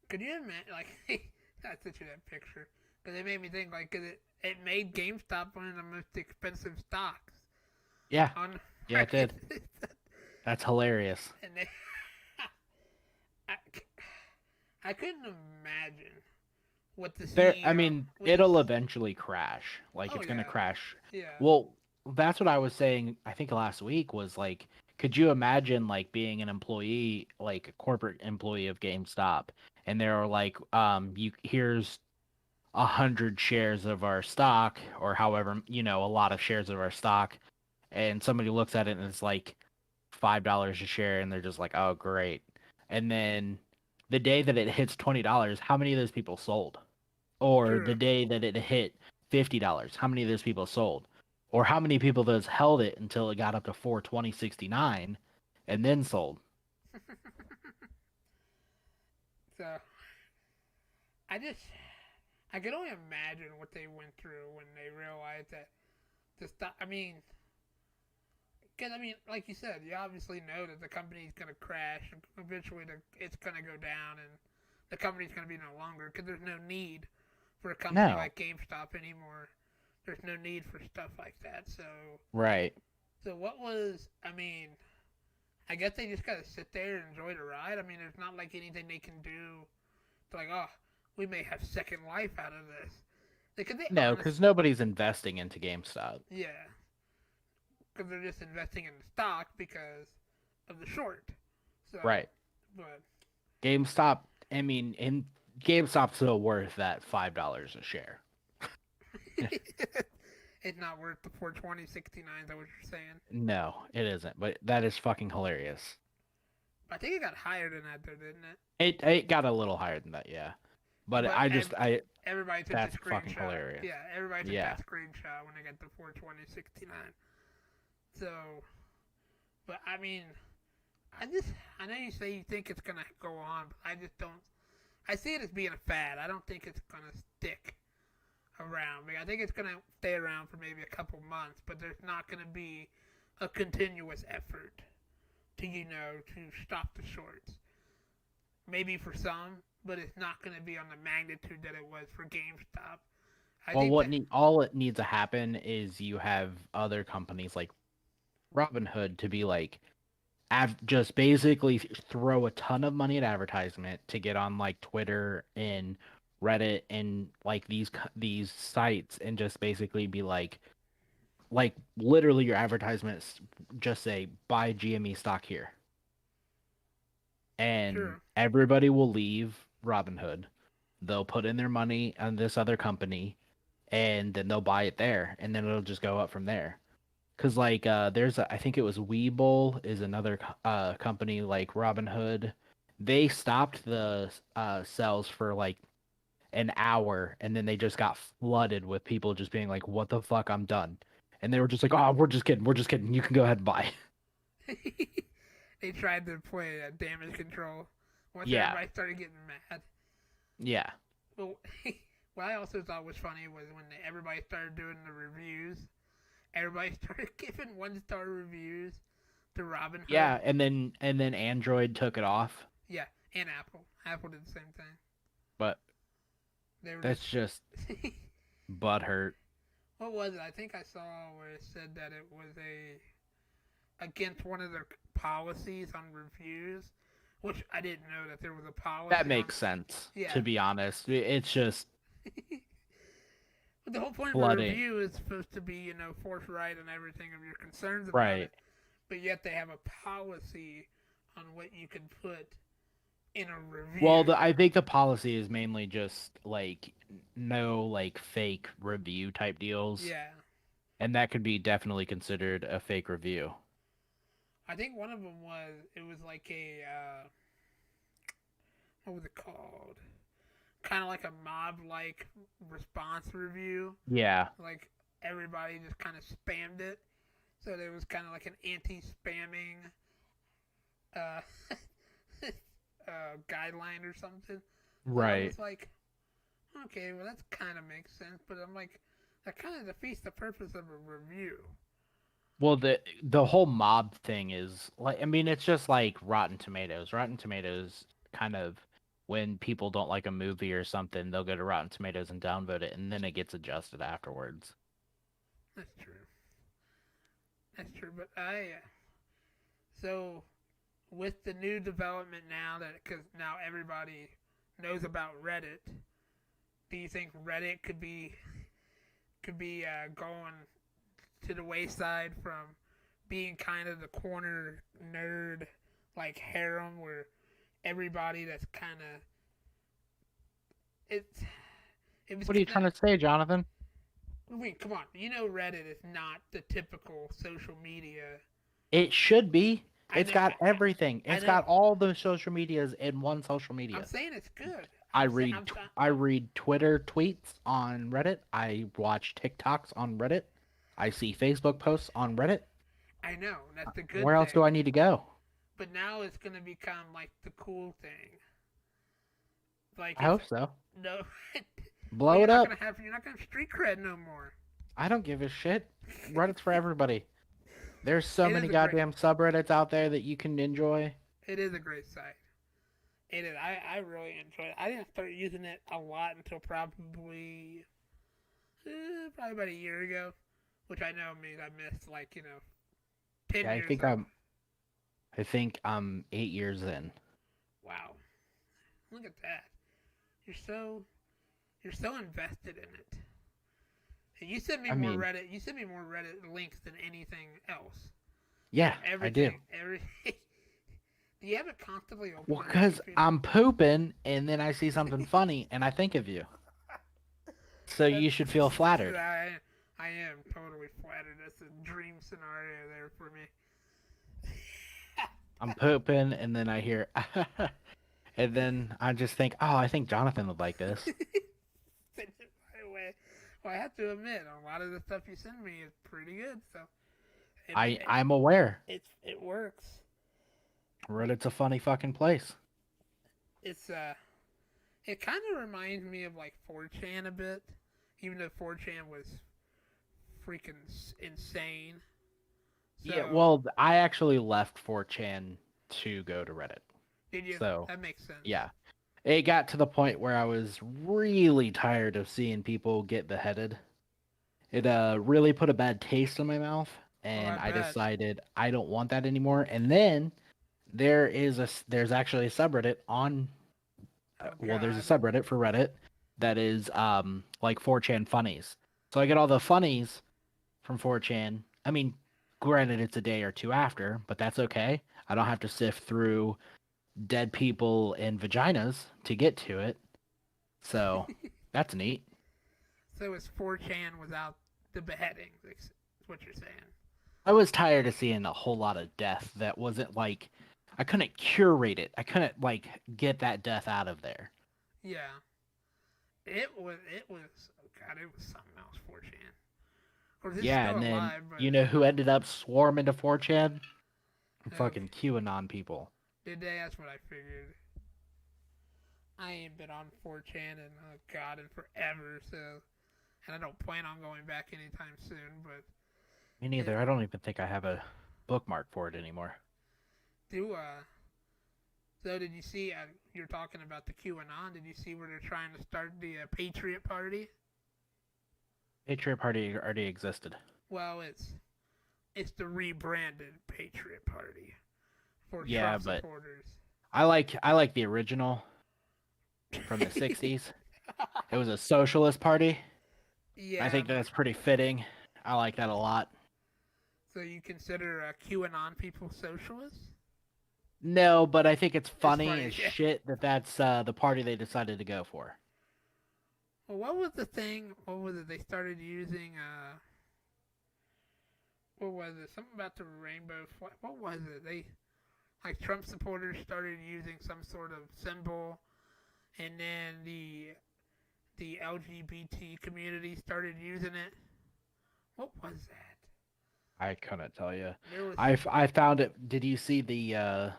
Could you imagine? Like, I sent you that picture because it made me think. Like, cause it made GameStop one of the most expensive stocks Yeah, on the yeah, it market. did. That's hilarious. And they, I, I couldn't imagine what the I CEO. mean, What this? it'll eventually crash. Like Oh it's gonna yeah, crash. yeah. Well, that's what I was saying. I think last week was like, could you imagine like being an employee, like a corporate employee of GameStop, and they're like, you here's 100 shares of our stock, or however, a lot of shares of our stock, and somebody looks at it and it's like $5 a share, and they're just like, oh great. And then the day that it hits $20, how many of those people sold? Or the True. day that it hit $50, how many of those people sold? Or how many people those held it until it got up to 420.69 and then sold? So I just I can only imagine what they went through when they realized that the stock. I mean, because I mean, like you said, you obviously know that the company's gonna crash and eventually it's gonna go down and the company's gonna be no longer because there's no need for a company No. like GameStop anymore. There's no need for stuff like that. Right. So what was? I mean, I guess they just gotta sit there and enjoy the ride. I mean, there's not like anything they can do to like, oh, we may have second life out of this. Because they No, honestly, because nobody's investing into GameStop. yeah, because they're just investing in the stock because of the short. So, Right. but GameStop, I mean, in GameStop's still worth that $5 a share. it's not worth the 420.69. Is that what you're saying? No, it isn't, but that is fucking hilarious. I think it got higher than that, though, didn't it? It got a little higher than that, yeah. But But everybody took the that's fucking screenshot. hilarious. Yeah, everybody took Yeah. that screenshot when they got the 420.69. So, but I mean, I know you say you think it's gonna go on, but I just don't. I see it as being a fad. I don't think it's gonna stick around. I think it's gonna stay around for maybe a couple months, but there's not gonna be a continuous effort to stop the shorts. Maybe for some, but it's not gonna be on the magnitude that it was for GameStop. I Well, think that all it needs to happen is you have other companies like Robinhood to be like, just basically throw a ton of money at advertisement to get on like Twitter and Reddit and like these sites and just basically be like literally your advertisements just say buy GME stock here, and Sure. everybody will leave Robinhood. They'll put in their money on this other company, and then they'll buy it there, and then it'll just go up from there. Cause like I think it was Webull is another company like Robinhood. They stopped the sales for like an hour, and then they just got flooded with people just being like, "What the fuck? I'm done." And they were just like, "Oh, we're just kidding. We're just kidding. You can go ahead and buy." They tried to play damage control once Yeah, everybody started getting mad. yeah, But what I also thought was funny was when everybody started doing the reviews. Everybody started giving 1-star reviews to Robin Hood. yeah. And then Android took it off, Yeah, and Apple. Apple did the same thing. but They were that's just just. butthurt. What was it? I think I saw where it said that it was against one of their policies on reviews, which I didn't know that there was a policy. That makes sense. Yeah. To be honest, it's just But the whole point of a flooding. review is supposed to be, forthright and everything of your concerns about Right. it. But yet they have a policy on what you can put in a review. Well, I think the policy is mainly just like no like fake review type deals. Yeah. And that could be definitely considered a fake review. I think one of them it was like what was it called? Kind of like a mob-like response review. Yeah. Like everybody just kind of spammed it. So there was kind of like an anti-spamming uh, guideline or something. Right. I was like, okay, well that's kind of makes sense, but I'm like, that kind of defeats the purpose of a review. Well, the whole mob thing is like, I mean, it's just like Rotten Tomatoes. Rotten Tomatoes kind of, when people don't like a movie or something, they'll go to Rotten Tomatoes and downvote it, and then it gets adjusted afterwards. That's true. That's true, but so with the new development now because now everybody knows about Reddit, do you think Reddit could be going to the wayside from being kind of the corner nerd like harem where everybody that's kind of it's What are you trying to say, Jonathan? I mean, come on, Reddit is not the typical social media. It should be. It's know, got everything. It's got all the social medias in one social media. I'm saying it's good. I read Twitter tweets on Reddit. I watch TikToks on Reddit. I see Facebook posts on Reddit. I know, that's the good Where else do I need to go? But now it's gonna become like the cool thing. Like I hope so. No. Blow it up. You're not gonna have street cred no more. I don't give a shit. Reddit's for everybody. There's so many goddamn subreddits out there that you can enjoy. It is a great site. It is. I really enjoy it. I didn't start using it a lot until probably about a year ago, which I know means I missed 10 years. I think I'm 8 years in. Wow, look at that. You're so invested in it. And you sent me more Reddit. You sent me more Reddit links than anything else. Yeah, everything, I do. Do you have it constantly open? Well, because I'm pooping and then I see something funny and I think of you. So you should feel flattered. I am totally flattered. That's a dream scenario there for me. I'm pooping and then I hear, and then I just think, oh, I think Jonathan would like this. Well, I have to admit, a lot of the stuff you send me is pretty good. So I'm aware. It works. Reddit's a funny fucking place. It kind of reminds me of 4chan a bit, even though 4chan was freaking insane. So, yeah, well, I actually left 4chan to go to Reddit. Did you? So, that makes sense. Yeah. It got to the point where I was really tired of seeing people get beheaded. It really put a bad taste in my mouth, and I decided I don't want that anymore. And then There's actually a subreddit on Oh well, there's a God. subreddit for Reddit that is like 4chan funnies. So I get all the funnies from 4chan. I mean, granted it's a day or two after, but that's okay. I don't have to sift through dead people and vaginas to get to it. So that's neat. So it's 4chan without the beheadings. Is what you're saying? I was tired of seeing a whole lot of death that wasn't like I couldn't curate it. I couldn't like get that death out of there. Yeah. It was. It was. Oh God. It was something else. 4chan. Of course, it's Yeah, still and then alive, but you know who ended up swarming to 4chan? okay. Fucking QAnon people. Did they? That's what I figured. I ain't been on 4chan in oh God in forever. So, and I don't plan on going back anytime soon. But Me it neither. I don't even think I have a bookmark for it anymore. do. So did you see? You're talking about the QAnon. Did you see where they're trying to start the Patriot Party? Patriot Party already existed. Well, it's the rebranded Patriot Party for Yeah, Trump but supporters. I like the original from the 60s. It was a socialist party. I Yeah. think that's pretty fitting. I like that a lot. So you consider QAnon people socialists? No, but I think it's It's funny funny. as Yeah. shit that that's the party they decided to go for. Well, what was the thing? What was it? They started using. What was it? Something about the rainbow flag. What was it? They like Trump supporters started using some sort of symbol, and then the LGBT community started using it. What was that? I couldn't tell you. There was. I found it. Did you see the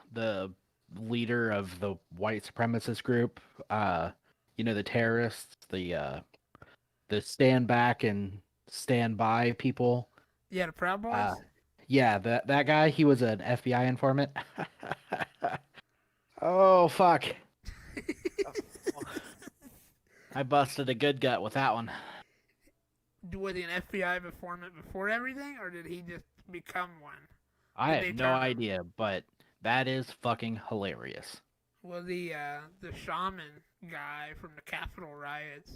leader of the white supremacist group? The terrorists, the stand back and stand by people. Yeah, the Proud Uh, Boys. yeah, that guy. He was an FBI informant. Oh fuck! I busted a good gut with that one. Was he an FBI informant before everything, or did he just become one? I Did have they no turn him? idea, but that is fucking hilarious. Well, the shaman guy from the Capitol riots,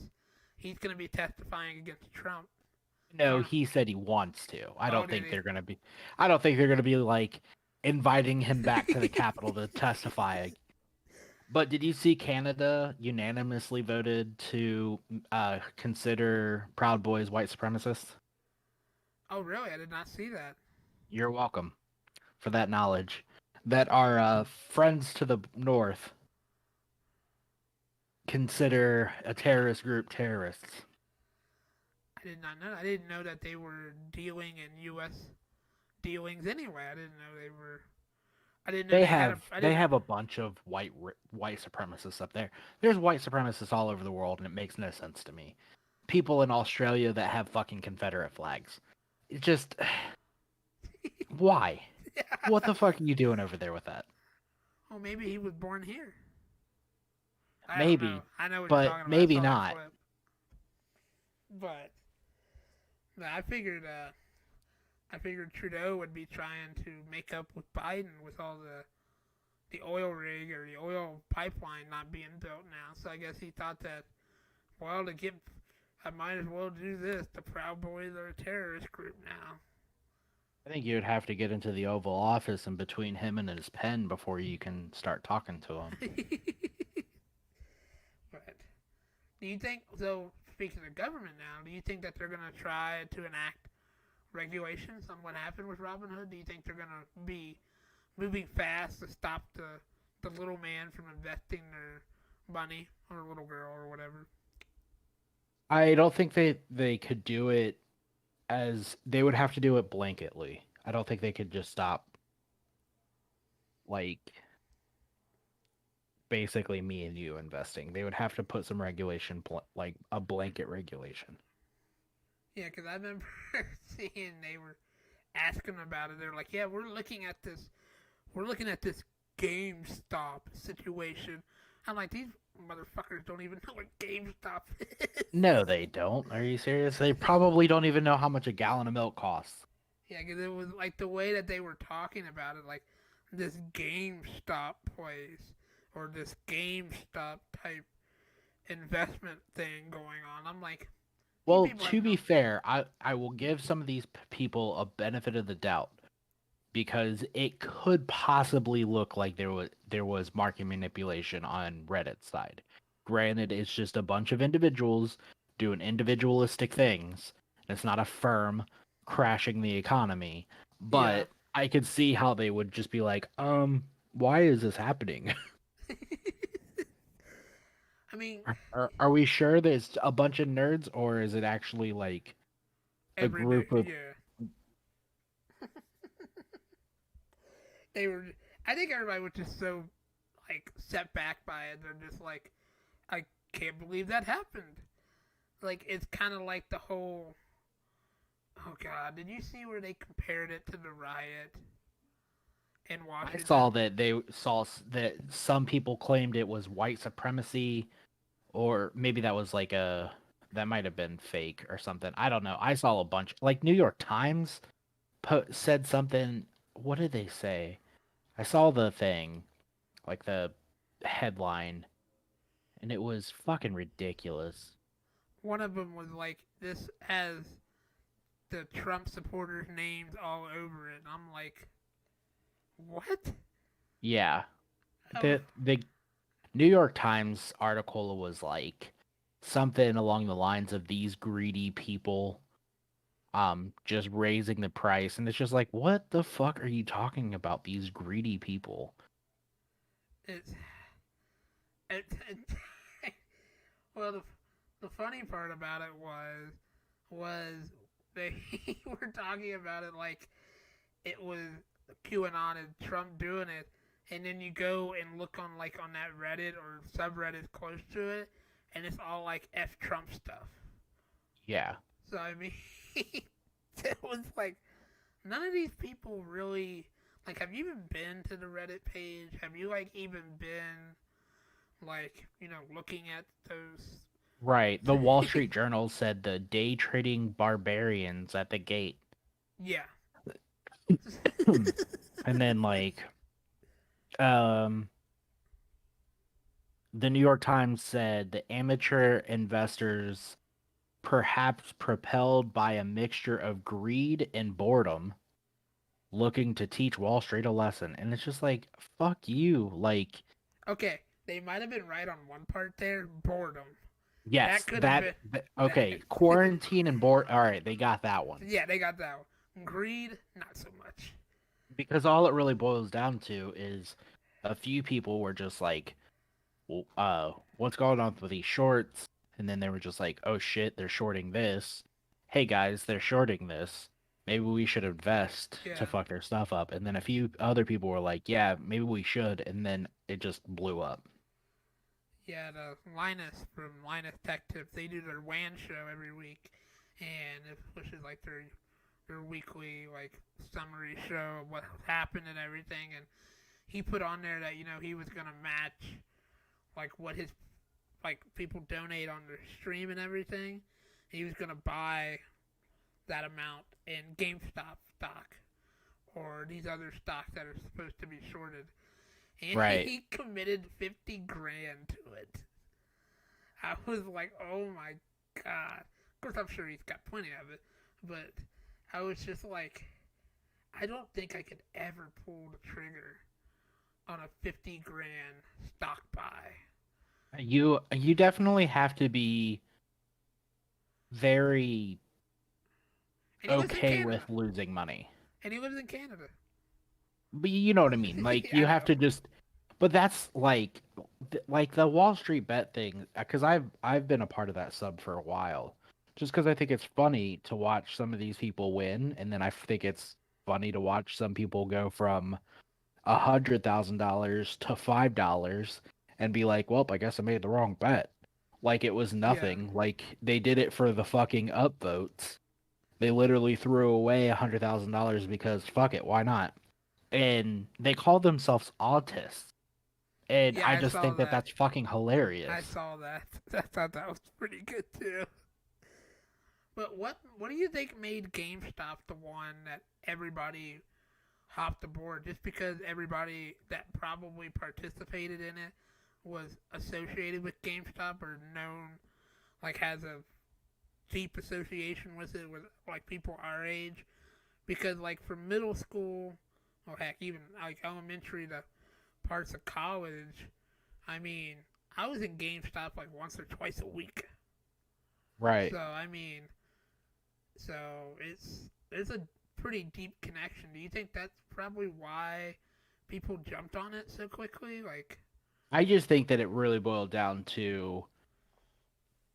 he's gonna be testifying against Trump. I No, don't know. he said he wants to. I Oh, don't did think he? they're gonna be. I don't think they're gonna be like inviting him back to the Capitol to testify. But did you see Canada unanimously voted to consider Proud Boys white supremacists? Oh, really? I did not see that. You're welcome for that knowledge. That our friends to the north consider a terrorist group terrorists. I did not know. I didn't know that they were dealing in U.S. dealings anyway. I didn't know they were. I didn't know They they had a. have I they didn't. have a bunch of white supremacists up there. There's white supremacists all over the world, and it makes no sense to me. People in Australia that have fucking Confederate flags. It just why? What the fuck are you doing over there with that? Oh, maybe he was born here. I don't know. Maybe, I know what you're but talking about. I maybe saw that not. clip, but I figured. I figured Trudeau would be trying to make up with Biden with all the oil rig or the oil pipeline not being built now. So I guess he thought that, well, I might as well do this. The Proud Boys are a terrorist group now. I think you'd have to get into the Oval Office and between him and his pen before you can start talking to him. But do you think, so speaking of government now, do you think that they're going to try to enact regulations on what happened with Robin Hood? Do you think they're going to be moving fast to stop the little man from investing their money or little girl or whatever? I don't think they could do it as they would have to do it blanketly. I don't think they could just stop like basically me and you investing. They would have to put some regulation like a blanket regulation. Yeah, because I remember seeing they were asking about it. They're like, "Yeah, we're looking at this. We're looking at this GameStop situation." I'm like, these motherfuckers don't even know what GameStop is. No, they don't. Are you serious? They probably don't even know how much a gallon of milk costs. Yeah, because it was like the way that they were talking about it. Like this GameStop place or this GameStop type investment thing going on. I'm like, these Well, people have to no. be fair, I will give some of these people a benefit of the doubt because it could possibly look like there was market manipulation on Reddit's side. Granted, it's just a bunch of individuals doing individualistic things. It's not a firm crashing the economy, Yeah. but I could see how they would just be like, why is this happening? I mean, Are we sure that it's a bunch of nerds or is it actually like a every day, group of yeah. They were. I think everybody was just so like set back by it. They're just like, I can't believe that happened. Like it's kind of like the whole. Oh God, did you see where they compared it to the riot in I saw Washington? that they saw that some people claimed it was white supremacy, or maybe that was like that might have been fake or something. I don't know. I saw a bunch, like New York Times said something. What did they say? I saw the thing, like the headline, and it was fucking ridiculous. One of them was like, "This has the Trump supporters' names all over it." And I'm like, "What?" Yeah, Oh, the New York Times article was like something along the lines of these greedy people just raising the price, and it's just like, what the fuck are you talking about, these greedy people? it's it, well, the funny part about it was they were talking about it like it was QAnon and Trump doing it, and then you go and look on like on that Reddit or subreddit close to it, and it's all like F Trump stuff. Yeah. So I mean, it was like none of these people really like. Have you even been to the Reddit page? Have you like even been like looking at those? Right. The Wall Street Journal said the day trading barbarians at the gate. Yeah. And then like um the New York Times said the amateur investors perhaps propelled by a mixture of greed and boredom looking to teach Wall Street a lesson. And it's just like, fuck you. Like, Okay, they might have been right on one part there. Boredom. That yes, could have been okay, that. quarantine and bored. All right, they got that one. Yeah, they got that one. Greed, not so much. Because all it really boils down to is a few people were just like, well, what's going on with these shorts? And then they were just like, oh shit, they're shorting this. Hey guys, they're shorting this. Maybe we should invest to Yeah. fuck their stuff up. And then a few other people were like, yeah, maybe we should. And then it just blew up. Yeah, the Linus from Linus Tech Tips, they do their WAN show every week, and which is like their weekly like summary show of what happened and everything. And he put on there that he was gonna match like what his like people donate on their stream and everything. He was gonna buy that amount in GameStop stock or these other stocks that are supposed to be shorted. And Right. he committed 50 grand to it. I was like, oh my god. Of course, I'm sure he's got plenty of it, but I was just like, I don't think I could ever pull the trigger on a 50 grand stock buy. You definitely have to be very And he lives in okay with Canada. losing money. And he lives in Canada. But you know what I mean? Like I you have know. to just but that's like the Wall Street bet thing cuz I've been a part of that sub for a while. Just cuz I think it's funny to watch some of these people win and then I think it's funny to watch some people go from $100,000 to $5 and be like, "Well, I guess I made the wrong bet." Like it was Yeah. nothing. Like they did it for the fucking upvotes. They literally threw away $100,000 because fuck it, why not? And they call themselves autists. And Yeah, I I just saw think that that. that's fucking I hilarious. saw that. I thought that was pretty good too. But what do you think made GameStop the one that everybody hopped aboard just because everybody that probably participated in it was associated with GameStop or known, like has a deep association with it with like people our age. Because like from middle school, or heck, even like elementary to parts of college, I mean, I was in GameStop like once or twice a week. Right. So I mean, so it's a pretty deep connection. Do you think that's probably why people jumped on it so quickly? Like, I just think that it really boiled down to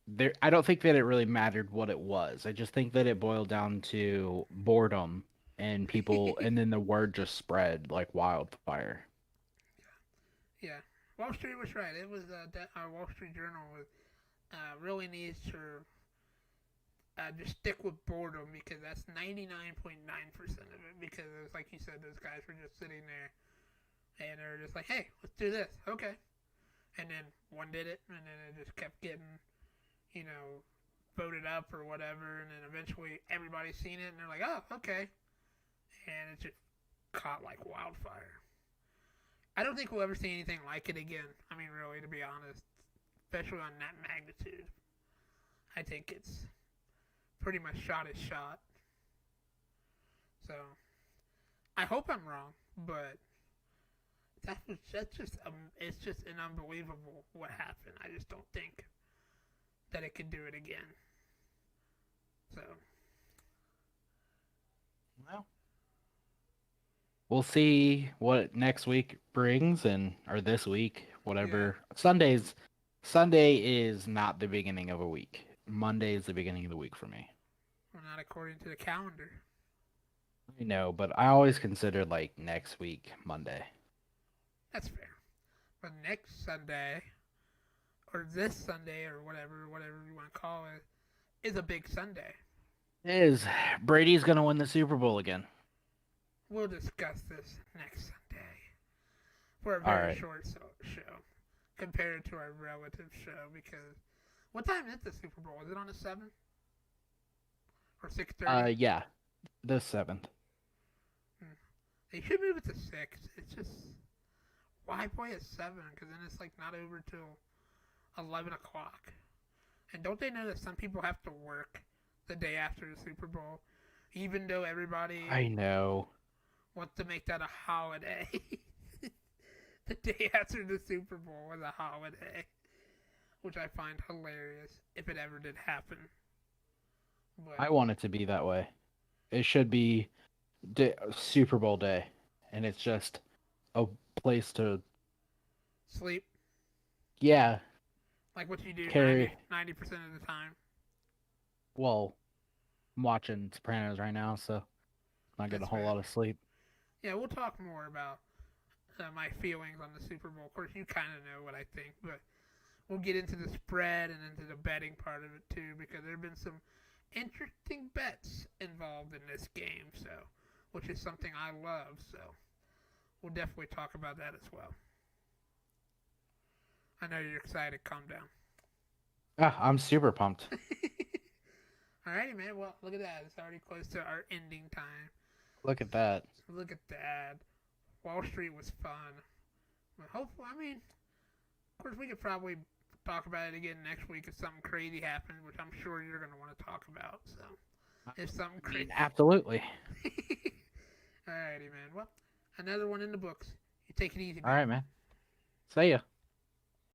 there. I don't think that it really mattered what it was. I just think that it boiled down to boredom and people, and then the word just spread like wildfire. yeah, Wall Street was right. It was our Wall Street Journal was really needs to just stick with boredom because that's 99.9% of it. Because it was like you said, those guys were just sitting there and they're just like, hey, let's do this. Okay. And then one did it, and then it just kept getting, voted up or whatever. And then eventually everybody's seen it and they're like, oh, okay. And it just caught like wildfire. I don't think we'll ever see anything like it again. I mean, really, to be honest, especially on that magnitude. I think it's pretty much shot is shot. So I hope I'm wrong, but that's just it's just an unbelievable what happened. I just don't think that it could do it again. So Well, we'll see what next week brings, and or this week, whatever. Sunday is not the beginning of a week. Monday is the beginning of the week for me. we're not according to the calendar. I know, but I always consider like next week Monday. That's fair. But next Sunday, or this Sunday, or whatever you want to call it, is a big Sunday. It is. Brady's gonna win the Super Bowl again. We'll discuss this next Sunday for a All very right. short show compared to our relative show. Because what time is the Super Bowl? Is it on the 7th or 6:30? Yeah, the 7th. They should move it to 6. It's just why play at 7? Because then it's like not over till 11 o'clock. And don't they know that some people have to work the day after the Super Bowl, even though everybody I know. wants to make that a holiday? The day after the Super Bowl was a holiday, which I find hilarious if it ever did happen. But I want it to be that way. It should be Super Bowl day, and it's just a place to, sleep, yeah, like what you do carry. 90% of the time. Well, I'm watching Sopranos right now, so not getting a That's whole fair. lot of sleep. Yeah, we'll talk more about my feelings on the Super Bowl. Of course, you kind of know what I think, but we'll get into the spread and into the betting part of it too, because there have been some interesting bets involved in this game, so which is something I love. So we'll definitely talk about that as well. I know you're excited. Calm down. Ah, I'm super pumped. Alrighty, man. Well, look at that. It's already close to our ending time. Look at that. So look at that. Wall Street was fun. But hopefully, I mean, of course, we could probably talk about it again next week if something crazy happens, which I'm sure you're going to want to talk about. So, if something crazy. Absolutely. Alrighty, man. Well, another one in the books. You take it easy, man. All right, man. See ya.